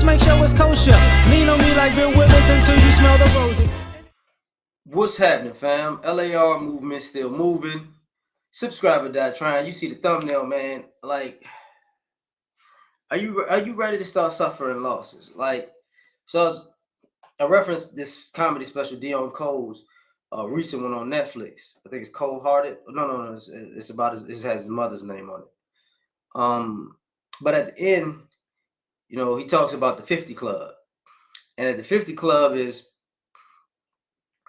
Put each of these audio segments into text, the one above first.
make sure it's kosher. Lean on me like Bill Withers until you smell the roses. What's happening, fam? L.A.R. movement still moving. Subscriber die trying. You see the thumbnail, man. Like, are you ready to start suffering losses? Like, so I referenced this comedy special, Dion Cole's recent one on Netflix. I think it's Cold Hearted. No. It's about it has his mother's name on it. But at the end, he talks about the 50 Club, and at the 50 Club is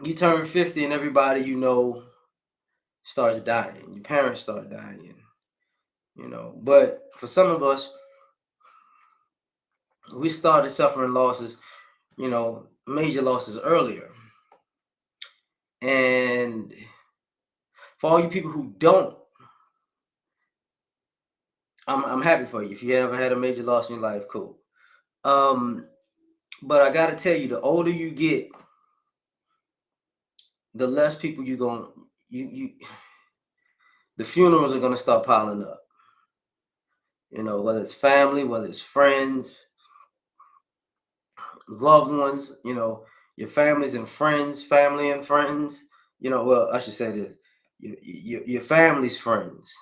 you turn 50 and everybody starts dying. Your parents start dying. But for some of us, we started suffering losses, major losses earlier. And for all you people who don't, I'm happy for you. If you ever had a major loss in your life, cool. But I gotta tell you, the older you get, the less people the funerals are gonna start piling up. Whether it's family, whether it's friends, loved ones, your families and friends, family and friends. Well, I should say this: your family's friends,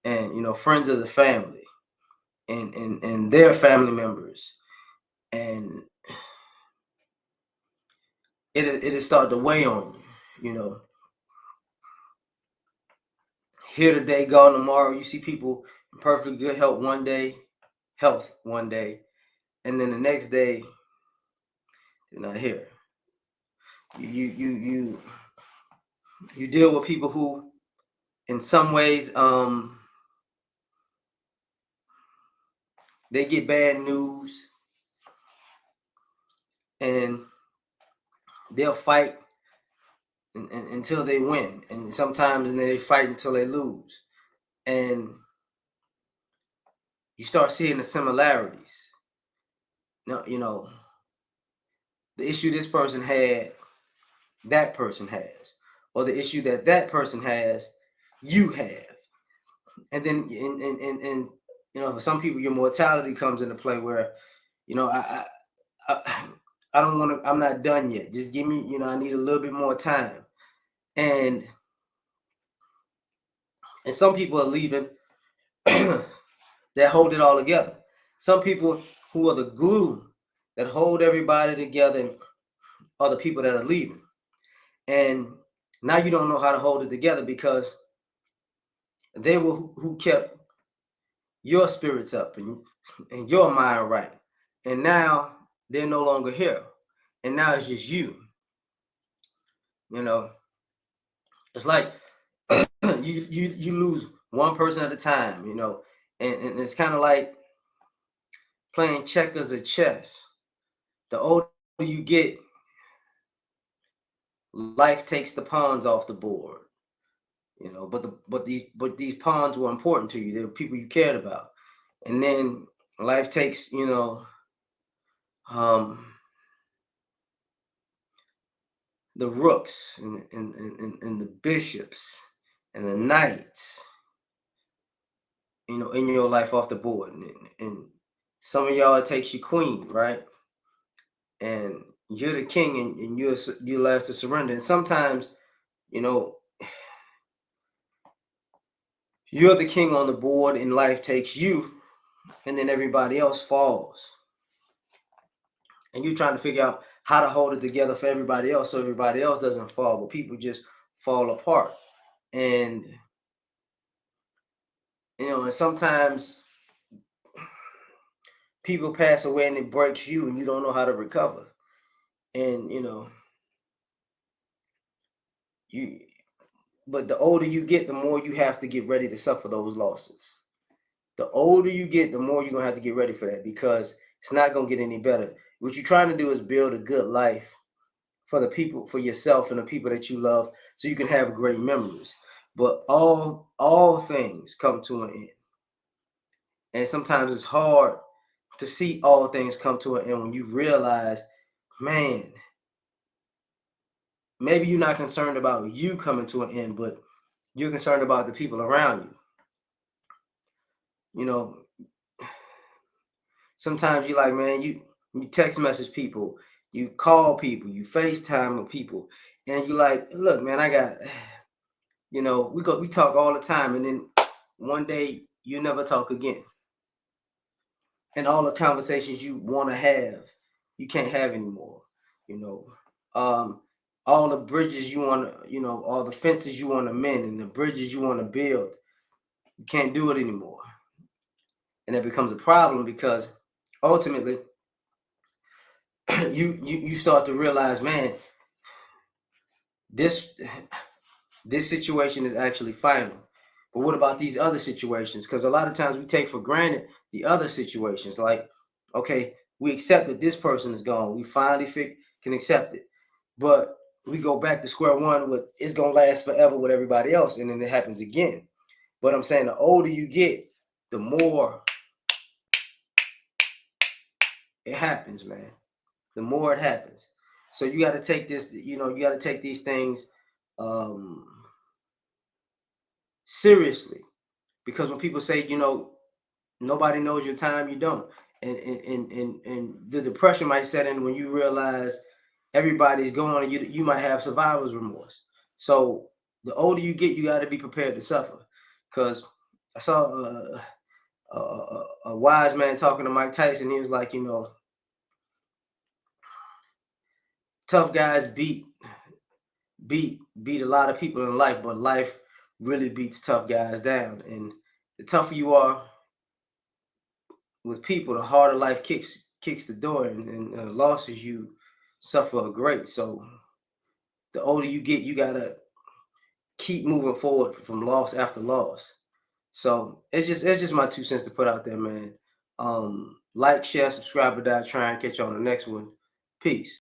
and friends of the family, and their family members, and it'll start to weigh on you. Here today, gone tomorrow. You see people in perfectly good health one day, and then the next day they're not here. You deal with people who, in some ways, they get bad news, and they'll fight until they win, and sometimes they fight until they lose, and you start seeing the similarities. Now, the issue this person had, that person has, or the issue that person has, you have. And then and for some people, your mortality comes into play where, I I don't want to, I'm not done yet. Just give me, I need a little bit more time. And some people are leaving that hold it all together. Some people who are the glue that hold everybody together are the people that are leaving. And now you don't know how to hold it together because they were who kept your spirits up and your mind right. And now they're no longer here. And now it's just you. It's like you lose one person at a time, and it's kind of like playing checkers or chess. The older you get, life takes the pawns off the board. But these pawns were important to you. They were people you cared about. And then life takes, the rooks and the bishops and the knights, in your life off the board. And some of y'all, it takes your queen, right? And you're the king, and you're last to surrender. And sometimes, you're the king on the board, and life takes you, and then everybody else falls. And you're trying to figure out how to hold it together for everybody else, so everybody else doesn't fall, but people just fall apart. And and sometimes people pass away and it breaks you, and you don't know how to recover. And but the older you get, the more you have to get ready to suffer those losses. The older you get, the more you're gonna have to get ready for that, because it's not gonna get any better. What you're trying to do is build a good life for the people, for yourself and the people that you love, so you can have great memories. But all things come to an end. And sometimes it's hard to see all things come to an end when you realize, man, maybe you're not concerned about you coming to an end, but you're concerned about the people around you. Sometimes you like, man, you text message people, you call people, you FaceTime with people, and you like, look, man, I got, we talk all the time, and then one day you never talk again, and all the conversations you want to have, you can't have anymore. You know, um, all the bridges you want to, all the fences you want to mend and the bridges you want to build, you can't do it anymore, and it becomes a problem because ultimately you start to realize, man, this this situation is actually final. But what about these other situations? Because a lot of times we take for granted the other situations. Like, okay, we accept that this person is gone. We finally can accept it. But we go back to square one with it's gonna last forever with everybody else, and then it happens again. But I'm saying the older you get, the more it happens, man. The more it happens. So you got to take this, you got to take these things um seriously, because when people say, nobody knows your time, you don't. And the depression might set in when you realize everybody's going, and you might have survivor's remorse. So the older you get, you got to be prepared to suffer. Because I saw a wise man talking to Mike Tyson. He was like, tough guys beat a lot of people in life, but life really beats tough guys down. And the tougher you are with people, the harder life kicks the door, and losses you suffer a great. So the older you get, you gotta keep moving forward from loss after loss. So it's just my 2 cents to put out there, man. Like, share, subscribe, or die. Try and catch you on the next one. Peace.